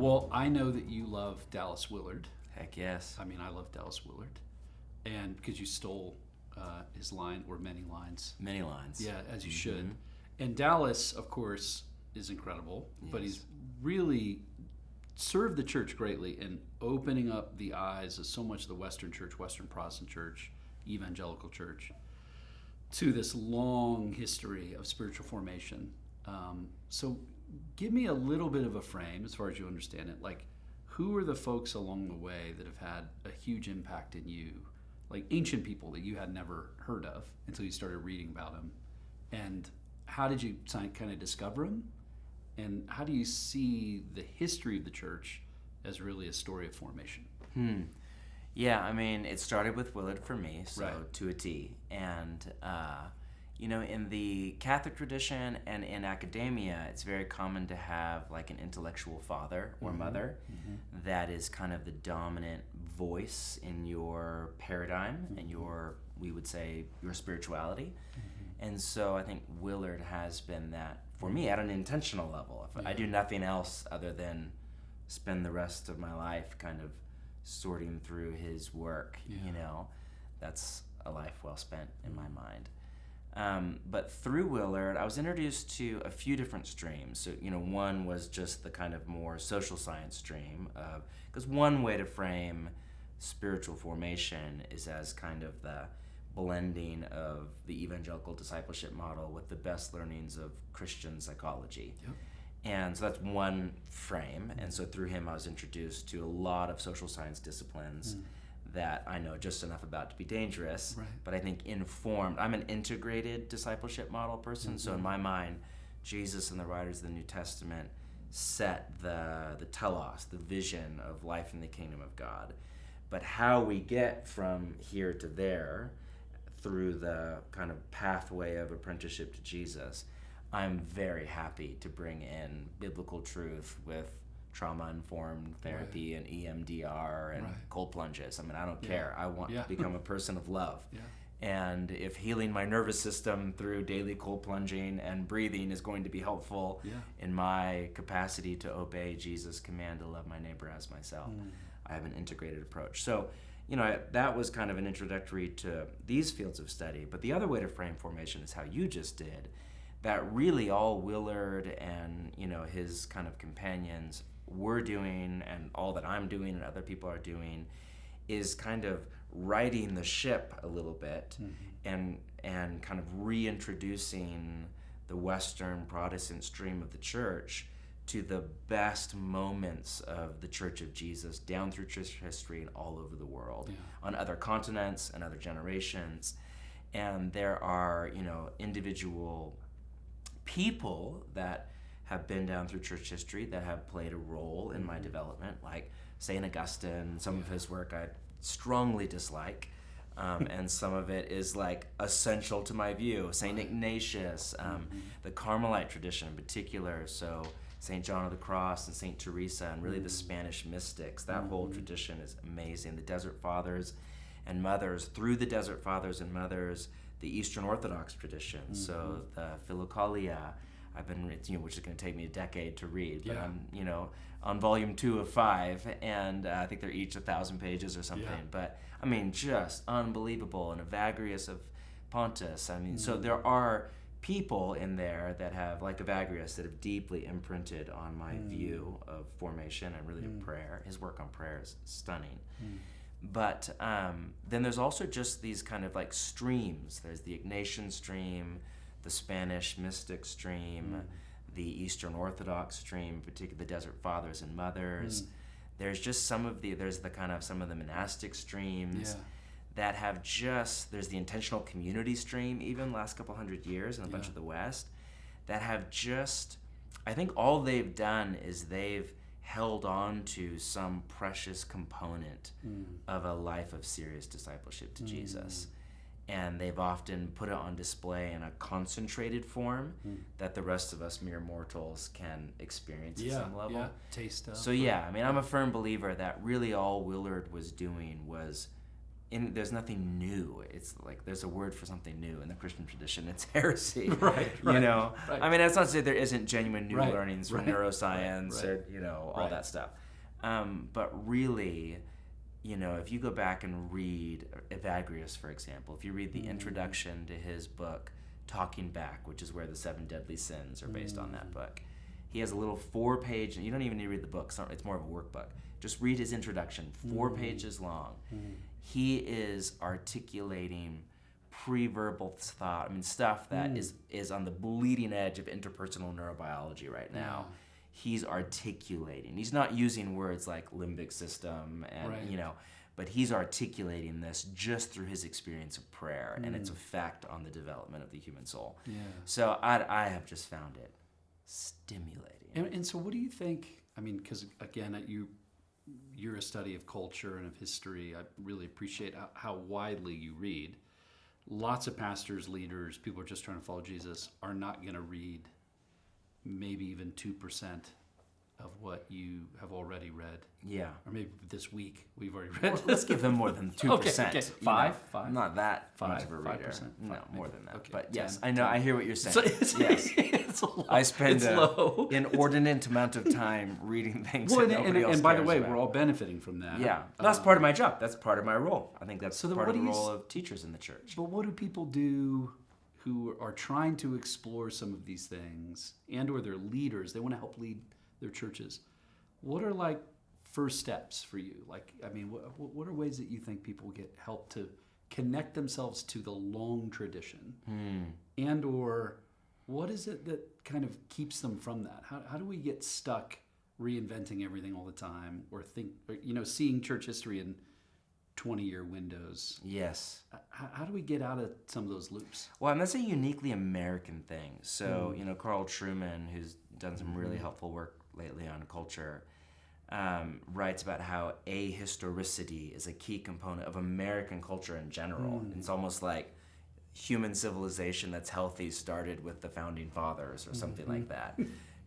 Well, I know that you love Dallas Willard. Heck yes. I mean, I love Dallas Willard, and because you stole his line or many lines. Many lines. Yeah, as you should. And Dallas, of course, is incredible, but he's really served the church greatly in opening up the eyes of so much of the Western church, Western Protestant church, evangelical church, to this long history of spiritual formation. So give me a little bit of a frame as far as you understand it. Like, who are the folks along the way that have had a huge impact in you? Like ancient people that you had never heard of until you started reading about them. And how did you kind of discover them? And how do you see the history of the church as really a story of formation? Yeah, I mean, it started with Willard for me, so Right. to a T. And, in the Catholic tradition and in academia, it's very common to have like an intellectual father or mother that is kind of the dominant voice in your paradigm and we would say, your spirituality. And so I think Willard has been that for me at an intentional level. If I do nothing else other than spend the rest of my life kind of sorting through his work, that's a life well spent in my mind. But through Willard, I was introduced to a few different streams. So, one was just the kind of more social science stream, because one way to frame spiritual formation is as kind of the blending of the evangelical discipleship model with the best learnings of Christian psychology. Yep. And so that's one frame. And so through him, I was introduced to a lot of social science disciplines that I know just enough about to be dangerous, Right. but I think informed. I'm an integrated discipleship model person, so in my mind, Jesus and the writers of the New Testament set the telos, the vision of life in the kingdom of God. But how we get from here to there through the kind of pathway of apprenticeship to Jesus, I'm very happy to bring in biblical truth with trauma-informed therapy and EMDR and cold plunges. I mean, I don't care. I want to become a person of love. Yeah. And if healing my nervous system through daily cold plunging and breathing is going to be helpful in my capacity to obey Jesus' command to love my neighbor as myself, I have an integrated approach. So, that was kind of an introductory to these fields of study. But the other way to frame formation is how you just did, that really all Willard and, his kind of companions were doing, and all that I'm doing and other people are doing, is kind of righting the ship a little bit and kind of reintroducing the Western Protestant stream of the church to the best moments of the Church of Jesus down through church history and all over the world, on other continents and other generations. And there are, individual people that have been down through church history that have played a role in my development, like St. Augustine. Some of his work I strongly dislike, and some of it is like essential to my view. St. Ignatius, the Carmelite tradition in particular, so St. John of the Cross and St. Teresa, and really the Spanish mystics. That whole tradition is amazing. The Desert Fathers and Mothers, through the Desert Fathers and Mothers, the Eastern Orthodox tradition, so the Philokalia, I've been, which is going to take me a decade to read, but I'm, on volume 2 of 5, and I think they're each 1,000 pages or something. But I mean, just unbelievable. And Evagrius of Pontus. I mean, so there are people in there that have, like Evagrius, that have deeply imprinted on my view of formation and really of prayer. His work on prayer is stunning. But then there's also just these kind of like streams. There's the Ignatian stream, the Spanish mystic stream, the Eastern Orthodox stream, particularly the Desert Fathers and Mothers. There's just some of the monastic streams that have there's the intentional community stream, even last couple hundred years in a bunch of the West, that have I think all they've done is they've held on to some precious component of a life of serious discipleship to Jesus. And they've often put it on display in a concentrated form that the rest of us mere mortals can experience at some level. Taste of. So I'm a firm believer that really all Willard was doing was there's nothing new. It's like there's a word for something new in the Christian tradition. It's heresy. Right. You know? Right. I mean, that's not to say there isn't genuine new Right. learnings from Right. neuroscience Right. or, you know, all that stuff. But really, you know, if you go back and read Evagrius, for example, if you read the introduction to his book, Talking Back, which is where the 7 deadly sins are based on that book, he has a little 4-page, you don't even need to read the book, it's more of a workbook. Just read his introduction, 4 pages long. He is articulating pre-verbal thought, I mean, stuff that is on the bleeding edge of interpersonal neurobiology right now. He's articulating. He's not using words like limbic system and, you know, but he's articulating this just through his experience of prayer and its effect on the development of the human soul. Yeah. So I have just found it stimulating. And so what do you think, I mean, because again, you're a study of culture and of history. I really appreciate how widely you read. Lots of pastors, leaders, people who are just trying to follow Jesus are not going to read maybe even 2% of what you have already read. Yeah. Or maybe this week we've already read. Well, let's give them more than 2%. Okay. Five? I'm not that much of a 5%? reader. No, more than that. Okay. But 10, yes, I know. 10. I hear what you're saying. So it's, yes. it's a lot. I spend an low. inordinate amount of time reading things Well, that nobody else and by the cares way, about. we're all benefiting from that. Yeah. That's part of my job. That's part of my role. I think that's So then part what of the do you role of teachers in the church. But what do people do who are trying to explore some of these things, and or they're leaders, they want to help lead their churches? What are like first steps for you? Like, I mean, what are ways that you think people get help to connect themselves to the long tradition? And or what is it that kind of keeps them from that? How do we get stuck reinventing everything all the time, or seeing church history in 20-year windows? Yes. How do we get out of some of those loops? Well, and that's a uniquely American thing. So, you know, Carl Trueman, who's done some really helpful work lately on culture, writes about how ahistoricity is a key component of American culture in general. It's almost like human civilization that's healthy started with the founding fathers or something like that.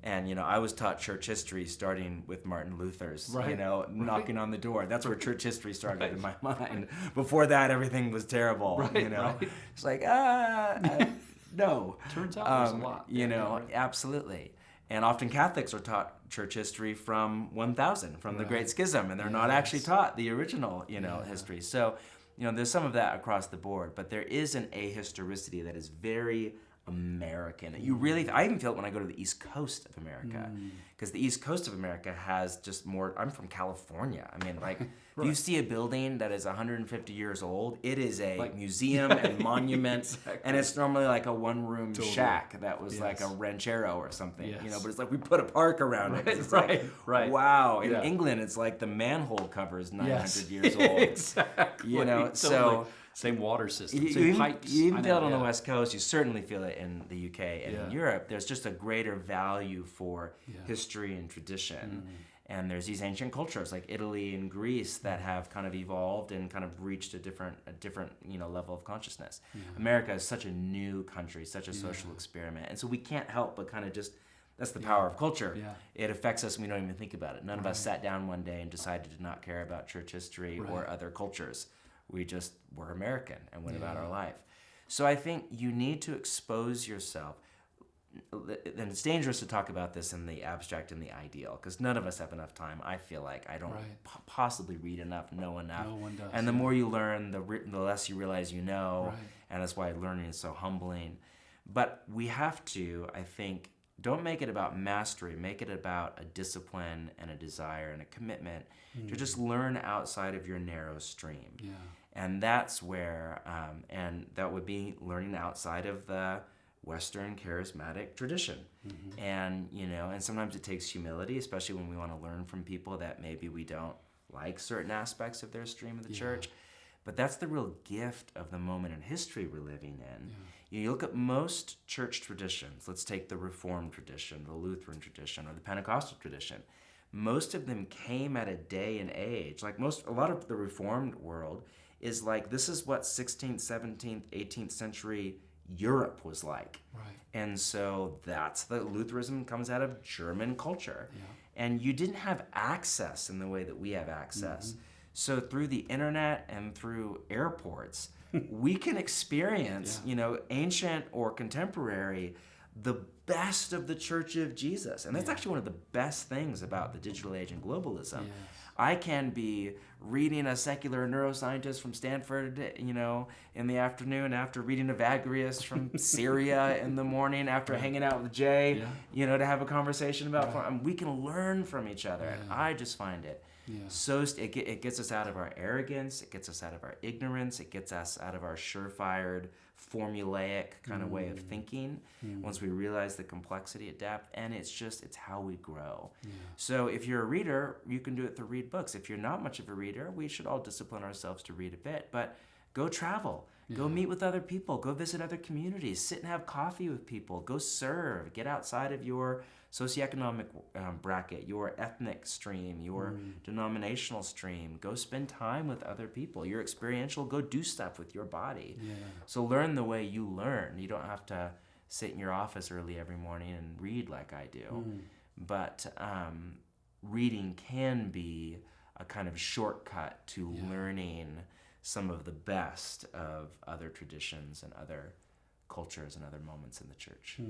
And, you know, I was taught church history starting with Martin Luther's, you know, knocking on the door. That's where church history started in my mind. Before that, everything was terrible, you know. It's like, no. Turns out there's a lot. You know, absolutely. And often Catholics are taught church history from 1000, from the Great Schism, and they're not actually taught the original, you know, history. So, you know, there's some of that across the board, but there is an ahistoricity that is very American. You really, I even feel it when I go to the East Coast of America, because the East Coast of America has just more. I'm from California. I mean, like, if you see a building that is 150 years old, it is a museum and monument, and it's normally like a one-room shack that was like a ranchero or something, you know. But it's like we put a park around it. It's like, wow. In England, it's like the manhole cover is 900 years old. Exactly. You know, totally. So. Same water system, You same pipes. even feel it on the West Coast. You certainly feel it in the UK and in Europe. There's just a greater value for history and tradition. And there's these ancient cultures like Italy and Greece that have kind of evolved and kind of reached a different you know, level of consciousness. America is such a new country, such a social experiment, and so we can't help but kind of just. That's the power of culture. It affects us and we don't even think about it. None of us sat down one day and decided to not care about church history or other cultures. We just were American and went about our life. So I think you need to expose yourself. And it's dangerous to talk about this in the abstract and the ideal, because none of us have enough time. I feel like I don't possibly read enough, know enough. No one does. And the more you learn, the less you realize you know. And that's why learning is so humbling. But we have to, I think, don't make it about mastery. Make it about a discipline and a desire and a commitment to just learn outside of your narrow stream. And that's where, and that would be learning outside of the Western charismatic tradition. And, you know, and sometimes it takes humility, especially when we want to learn from people that maybe we don't like certain aspects of their stream of the church. But that's the real gift of the moment in history we're living in. You look at most church traditions, let's take the Reformed tradition, the Lutheran tradition, or the Pentecostal tradition. Most of them came at a day and age. Like a lot of the Reformed world is like, this is what 16th, 17th, 18th century Europe was like. And so that's the Lutheranism comes out of German culture. And you didn't have access in the way that we have access So through the internet and through airports, we can experience, ancient or contemporary, the best of the Church of Jesus. And that's actually one of the best things about the digital age and globalism. Yes. I can be reading a secular neuroscientist from Stanford, in the afternoon, after reading Evagrius from Syria in the morning, after hanging out with Jay, to have a conversation about we can learn from each other. And I just find it it gets us out of our arrogance, it gets us out of our ignorance, it gets us out of our surefire, formulaic kind of way of thinking once we realize the complexity of depth, and it's how we grow. So if you're a reader, you can do it to read books. If you're not much of a reader, we should all discipline ourselves to read a bit, but go travel, go meet with other people, go visit other communities, sit and have coffee with people, go serve, get outside of your socioeconomic bracket, your ethnic stream, your denominational stream. Go spend time with other people. You're experiential, go do stuff with your body. So learn the way you learn. You don't have to sit in your office early every morning and read like I do. But reading can be a kind of shortcut to learning some of the best of other traditions and other cultures and other moments in the church.